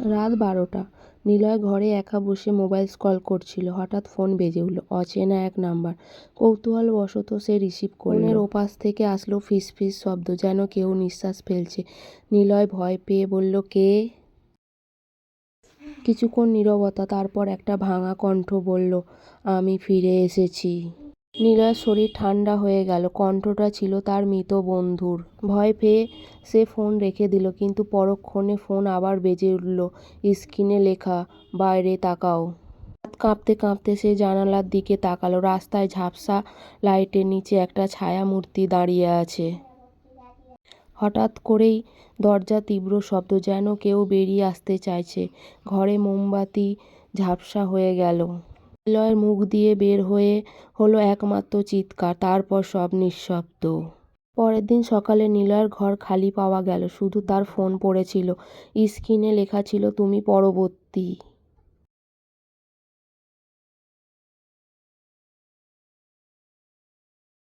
রাত 12টা। নিলয় ঘরে একা বসে মোবাইল স্ক্রল করছিল। হঠাৎ ফোন বেজে উঠল। অচেনা এক নাম্বার। কৌতূহলবশত সে রিসিভ করল। ফোনের ওপাশ থেকে আসলো ফিসফিস শব্দ, যেন কেউ নিঃশ্বাস ফেলছে। নিলয় ভয় পেয়ে বলল, কে? কিছুক্ষণ নীরবতা, তারপর একটা ভাঙা কণ্ঠ বলল, আমি ফিরে এসেছি। নিলয়ের শরীর ঠান্ডা হয়ে গেল। কণ্ঠটা ছিল তার মৃত বন্ধুর। ভয় পেয়ে সে ফোন রেখে দিল, কিন্তু পরক্ষণে ফোন আবার বেজে উঠল। স্ক্রিনে লেখা, বাইরে তাকাও। হাত কাঁপতে কাঁপতে সে জানালার দিকে তাকালো। রাস্তায় ঝাপসা লাইটের নিচে একটা ছায়া মূর্তি দাঁড়িয়ে আছে। হঠাৎ করেই দরজা তীব্র শব্দ, যেন কেউ বেরিয়ে আসতে চাইছে। ঘরে মোমবাতি ঝাপসা হয়ে গেল। নিলয়ের মুখ দিয়ে বের হলো একমাত্র চিৎকার, তারপর সব নিঃশব্দ। পরের দিন সকালে নিলয়ের ঘর খালি পাওয়া গেল। শুধু তার ফোন পড়েছিল। স্ক্রিনে লেখা ছিল, তুমি পরবর্তী।